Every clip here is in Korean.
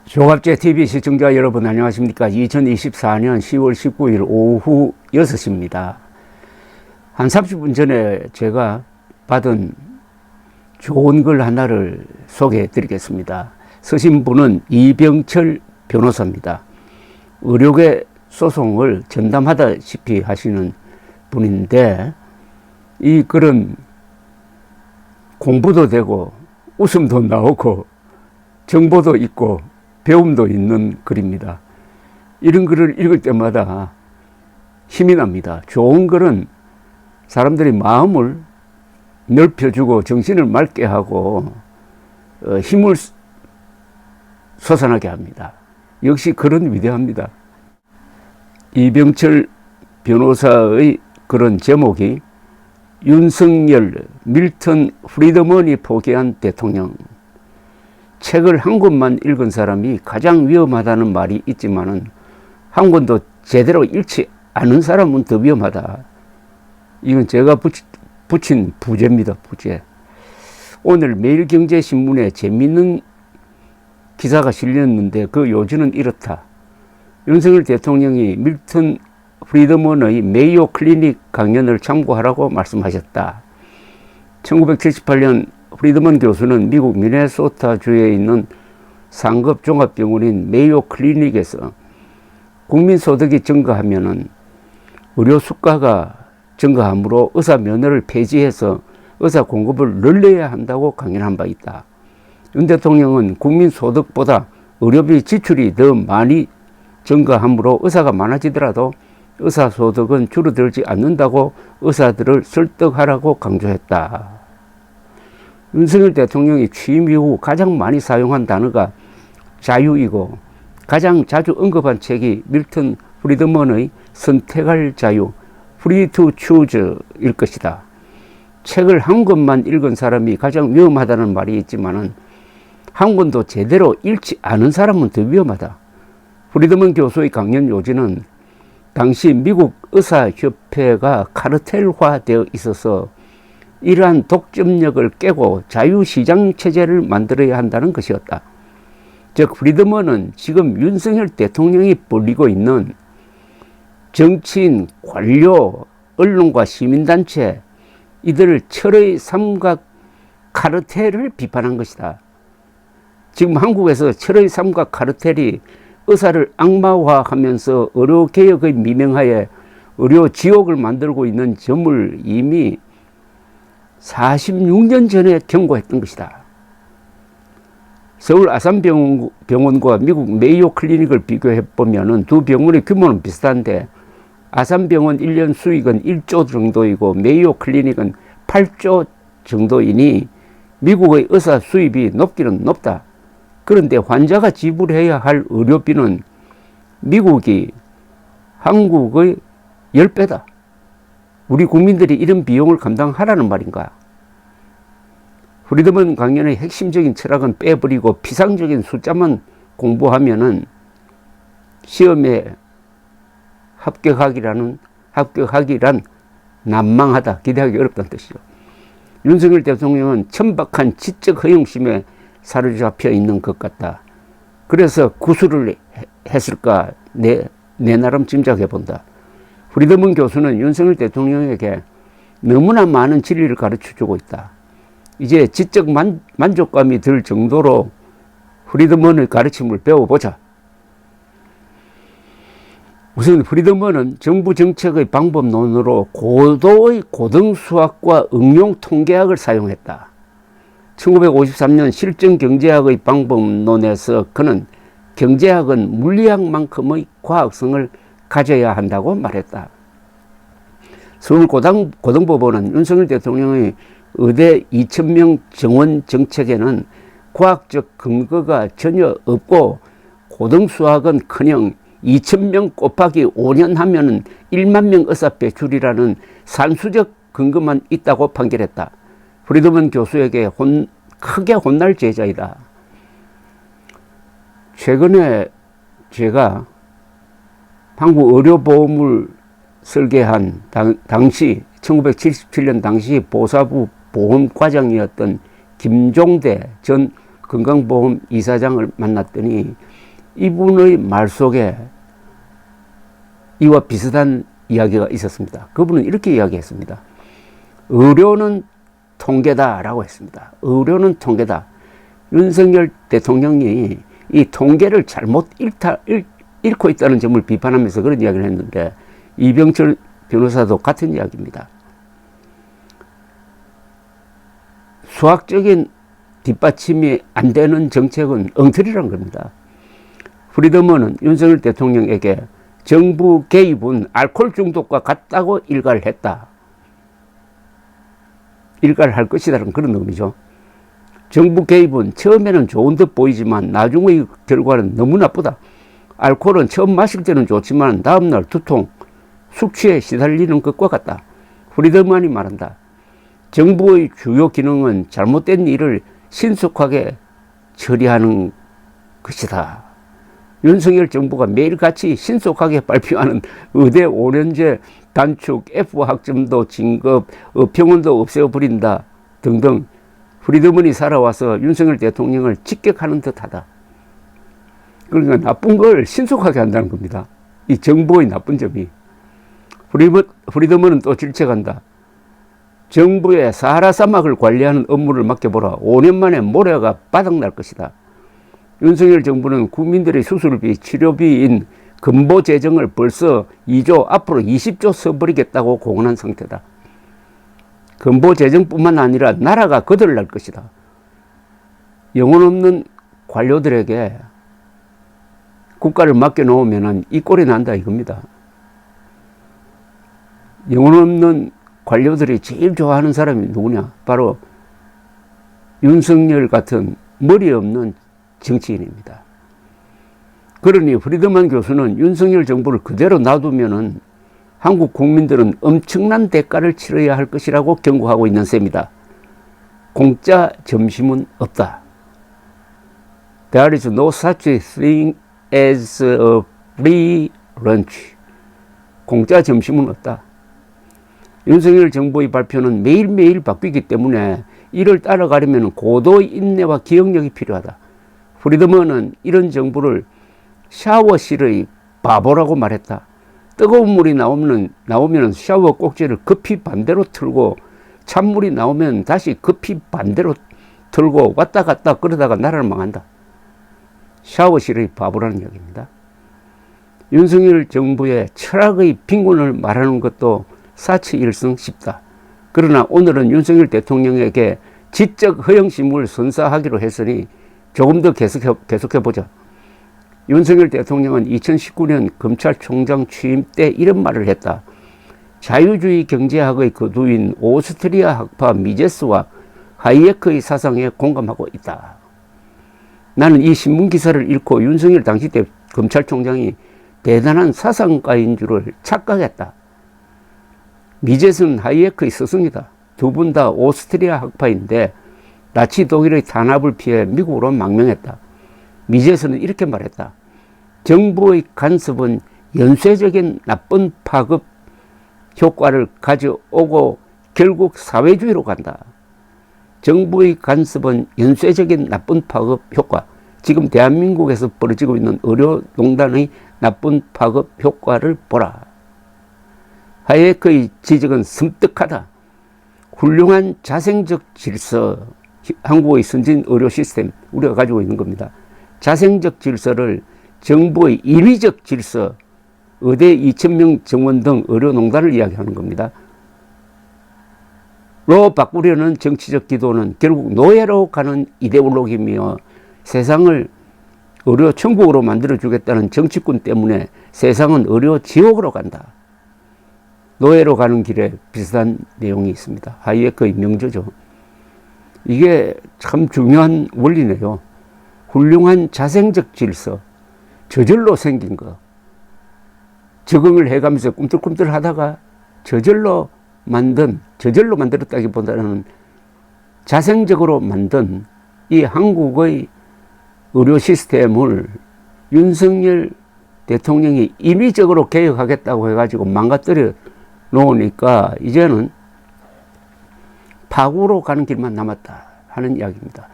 조갑제 TV 시청자 여러분 안녕하십니까. 2024년 10월 19일 오후 6시입니다. 한 30분 전에 제가 받은 좋은 글 하나를 소개해 드리겠습니다. 쓰신 분은 이병철 변호사입니다. 의료계 소송을 전담하다시피 하시는 분인데, 이 글은 공부도 되고 웃음도 나오고 정보도 있고 배움도 있는 글입니다. 이런 글을 읽을 때마다 힘이 납니다. 좋은 글은 사람들이 마음을 넓혀주고 정신을 맑게 하고 힘을 솟아나게 합니다. 역시 글은 위대합니다. 이병철 변호사의 그런 제목이 윤석열, 밀턴 프리드먼이 포기한 대통령. 책을 한 권만 읽은 사람이 가장 위험하다는 말이 있지만은 한 권도 제대로 읽지 않은 사람은 더 위험하다. 이건 제가 붙인 부제입니다. 부제. 오늘 매일경제신문에 재미있는 기사가 실렸는데 그 요지는 이렇다. 윤석열 대통령이 밀턴 프리드먼의 메이오 클리닉 강연을 참고하라고 말씀하셨다. 1978년 프리드먼 교수는 미국 미네소타주에 있는 상급 종합병원인 메이오 클리닉에서 국민소득이 증가하면은 의료 수가가 증가하므로 의사 면허를 폐지해서 의사 공급을 늘려야 한다고 강연한 바 있다. 윤 대통령은 국민소득보다 의료비 지출이 더 많이 증가하므로 의사가 많아지더라도 의사 소득은 줄어들지 않는다고 의사들을 설득하라고 강조했다. 윤석열 대통령이 취임 이후 가장 많이 사용한 단어가 자유이고 가장 자주 언급한 책이 밀턴 프리드먼의 선택할 자유, Free to Choose일 것이다. 책을 한 권만 읽은 사람이 가장 위험하다는 말이 있지만은 한 권도 제대로 읽지 않은 사람은 더 위험하다. 프리드먼 교수의 강연 요지는 당시 미국 의사협회가 카르텔화되어 있어서 이러한 독점력을 깨고 자유시장 체제를 만들어야 한다는 것이었다. 즉 프리드먼은 지금 윤석열 대통령이 벌이고 있는 정치인, 관료, 언론과 시민단체 이들을 철의 삼각 카르텔을 비판한 것이다. 지금 한국에서 철의 삼각 카르텔이 의사를 악마화하면서 의료개혁의 미명하에 의료지옥을 만들고 있는 점을 이미 46년 전에 경고했던 것이다. 서울 아산병원과 미국 메이오 클리닉을 비교해보면 두 병원의 규모는 비슷한데 아산병원 1년 수익은 1조 정도이고 메이오 클리닉은 8조 정도이니 미국의 의사 수입이 높기는 높다. 그런데 환자가 지불해야 할 의료비는 미국이 한국의 10배다. 우리 국민들이 이런 비용을 감당하라는 말인가? 프리드먼 강연의 핵심적인 철학은 빼버리고 피상적인 숫자만 공부하면은 시험에 합격하기란 난망하다, 기대하기 어렵다는 뜻이죠. 윤석열 대통령은 천박한 지적 허영심에 사로잡혀 있는 것 같다. 그래서 구술을 했을까 내 나름 짐작해 본다. 프리드먼 교수는 윤석열 대통령에게 너무나 많은 진리를 가르쳐주고 있다. 이제 지적 만족감이 들 정도로 프리드먼의 가르침을 배워보자. 우선 프리드먼은 정부 정책의 방법론으로 고도의 고등수학과 응용 통계학을 사용했다. 1953년 실정경제학의 방법론에서 그는 경제학은 물리학만큼의 과학성을 가져야 한다고 말했다. 서울고등법원은 윤석열 대통령의 의대 2,000명 정원 정책에는 과학적 근거가 전혀 없고 고등수학은커녕 2,000명 곱하기 5년 하면 1만 명 의사 배출이라는 산수적 근거만 있다고 판결했다. 프리드먼 교수에게 크게 혼날 제자이다. 최근에 제가 한국의료보험을 설계한 당시 1977년 당시 보사부 보험과장이었던 김종대 전 건강보험 이사장을 만났더니 이분의 말 속에 이와 비슷한 이야기가 있었습니다. 그분은 이렇게 이야기했습니다. 의료는 통계다라고 했습니다. 의료는 통계다. 윤석열 대통령이 이 통계를 잘못 읽고 있다는 점을 비판하면서 그런 이야기를 했는데, 이병철 변호사도 같은 이야기입니다. 수학적인 뒷받침이 안 되는 정책은 엉터리란 겁니다. 프리드먼은 윤석열 대통령에게 정부 개입은 알코올 중독과 같다고 일가를 했다. 일가를 할 것이라는 그런 의미죠. 정부 개입은 처음에는 좋은 듯 보이지만 나중의 결과는 너무 나쁘다. 알코올은 처음 마실 때는 좋지만 다음날 두통, 숙취에 시달리는 것과 같다. 프리드먼이 말한다. 정부의 주요 기능은 잘못된 일을 신속하게 처리하는 것이다. 윤석열 정부가 매일같이 신속하게 발표하는 의대 5년제 단축, F 학점도 진급, 병원도 없애버린다 등등, 프리드먼이 살아와서 윤석열 대통령을 직격하는 듯하다. 그러니까 나쁜 걸 신속하게 한다는 겁니다. 이 정부의 나쁜 점이. 프리드먼은 또 질책한다. 정부의 사하라 사막을 관리하는 업무를 맡겨보라. 5년 만에 모래가 바닥날 것이다. 윤석열 정부는 국민들의 수술비, 치료비인 근보 재정을 벌써 2조, 앞으로 20조 써버리겠다고 공언한 상태다. 근보 재정뿐만 아니라 나라가 거덜날 것이다. 영혼 없는 관료들에게 국가를 맡겨놓으면 이 꼴이 난다 이겁니다. 영혼 없는 관료들이 제일 좋아하는 사람이 누구냐? 바로 윤석열 같은 머리 없는 정치인입니다. 그러니 프리드먼 교수는 윤석열 정부를 그대로 놔두면은 한국 국민들은 엄청난 대가를 치러야 할 것이라고 경고하고 있는 셈이다. 공짜 점심은 없다. There is no such thing as a free lunch. 공짜 점심은 없다. 윤석열 정부의 발표는 매일매일 바뀌기 때문에 이를 따라가려면 고도의 인내와 기억력이 필요하다. 프리드먼은 이런 정부를 샤워실의 바보라고 말했다. 뜨거운 물이 나오면 샤워 꼭지를 급히 반대로 틀고, 찬물이 나오면 다시 급히 반대로 틀고 왔다 갔다 그러다가 나라를 망한다. 샤워실의 바보라는 이야기입니다. 윤석열 정부의 철학의 빈곤을 말하는 것도 사치일승 싶다. 그러나 오늘은 윤석열 대통령에게 지적 허영심을 선사하기로 했으니 조금 더 계속해보자. 윤석열 대통령은 2019년 검찰총장 취임 때 이런 말을 했다. 자유주의 경제학의 거두인 오스트리아 학파 미제스와 하이에크의 사상에 공감하고 있다. 나는 이 신문기사를 읽고 윤석열 당시 때 검찰총장이 대단한 사상가인 줄을 착각했다. 미제스는 하이에크의 스승이다. 두 분 다 오스트리아 학파인데 나치 독일의 탄압을 피해 미국으로 망명했다. 미제스는 이렇게 말했다. 정부의 간섭은 연쇄적인 나쁜 파급 효과를 가져오고 결국 사회주의로 간다. 정부의 간섭은 연쇄적인 나쁜 파급 효과. 지금 대한민국에서 벌어지고 있는 의료농단의 나쁜 파급 효과를 보라. 하이에크의 지적은 섬뜩하다. 훌륭한 자생적 질서, 한국의 선진 의료 시스템, 우리가 가지고 있는 겁니다. 자생적 질서를 정부의 인위적 질서, 의대 2,000명 정원 등 의료농단을 이야기하는 겁니다. 로 바꾸려는 정치적 기도는 결국 노예로 가는 이데올로기이며 세상을 의료 천국으로 만들어주겠다는 정치꾼 때문에 세상은 의료 지옥으로 간다. 노예로 가는 길에 비슷한 내용이 있습니다. 하이에크의 명저죠. 이게 참 중요한 원리네요. 훌륭한 자생적 질서, 저절로 생긴 거. 적응을 해가면서 꿈틀꿈틀 하다가 저절로 만들었다기보다는 자생적으로 만든 이 한국의 의료 시스템을 윤석열 대통령이 임의적으로 개혁하겠다고 해가지고 망가뜨려 놓으니까 이제는 파국으로 가는 길만 남았다 하는 이야기입니다.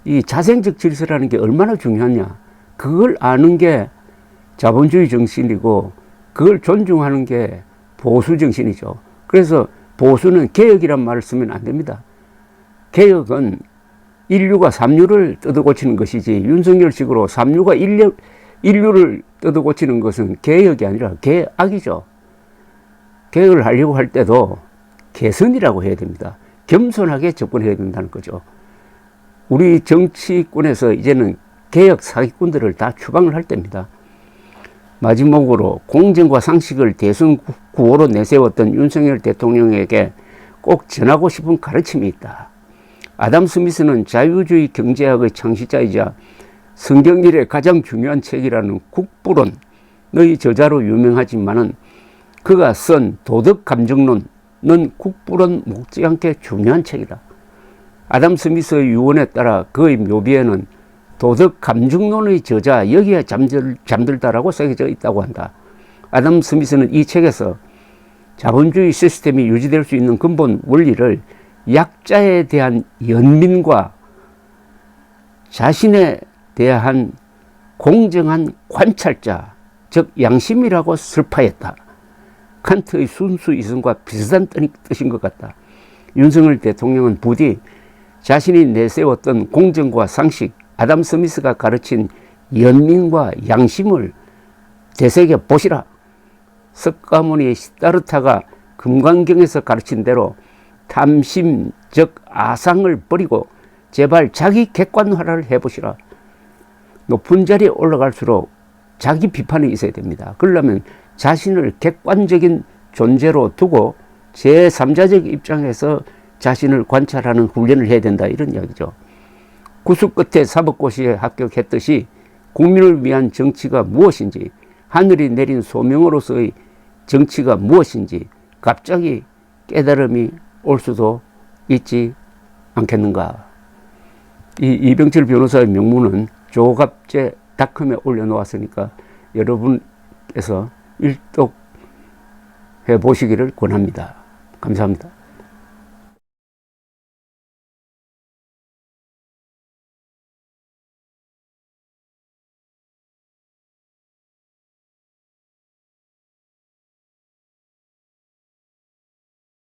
이 자생적 질서라는 게 얼마나 중요하냐. 그걸 아는 게 자본주의 정신이고 그걸 존중하는 게 보수 정신이죠. 그래서 보수는 개혁이란 말을 쓰면 안 됩니다. 개혁은 인류가 삼류를 뜯어고치는 것이지 윤석열식으로 삼류가 인류를 뜯어고치는 것은 개혁이 아니라 개악이죠. 개혁을 하려고 할 때도 개선이라고 해야 됩니다. 겸손하게 접근해야 된다는 거죠. 우리 정치권에서 이제는 개혁 사기꾼들을 다 추방을 할 때입니다. 마지막으로 공정과 상식을 대선 구호로 내세웠던 윤석열 대통령에게 꼭 전하고 싶은 가르침이 있다. 아담 스미스는 자유주의 경제학의 창시자이자 성경일의 가장 중요한 책이라는 국부론의 저자로 유명하지만은 그가 쓴 도덕감정론은 국부론 못지않게 중요한 책이다. 아담 스미스의 유언에 따라 그의 묘비에는 도덕감정론의 저자 여기에 잠들다라고 새겨져 있다고 한다. 아담 스미스는 이 책에서 자본주의 시스템이 유지될 수 있는 근본 원리를 약자에 대한 연민과 자신에 대한 공정한 관찰자, 즉 양심이라고 설파했다. 칸트의 순수 이성과 비슷한 뜻인 것 같다. 윤석열 대통령은 부디 자신이 내세웠던 공정과 상식, 아담 스미스가 가르친 연민과 양심을 되새겨 보시라. 석가모니 시다르타가 금강경에서 가르친 대로 탐심, 즉 아상을 버리고 제발 자기 객관화를 해보시라. 높은 자리에 올라갈수록 자기 비판이 있어야 됩니다. 그러려면 자신을 객관적인 존재로 두고 제3자적 입장에서 자신을 관찰하는 훈련을 해야 된다, 이런 이야기죠. 구수 끝에 사법고시에 합격했듯이 국민을 위한 정치가 무엇인지, 하늘이 내린 소명으로서의 정치가 무엇인지 갑자기 깨달음이 올 수도 있지 않겠는가. 이 이병철 변호사의 명문은 조갑제닷컴에 올려놓았으니까 여러분께서 일독해 보시기를 권합니다. 감사합니다.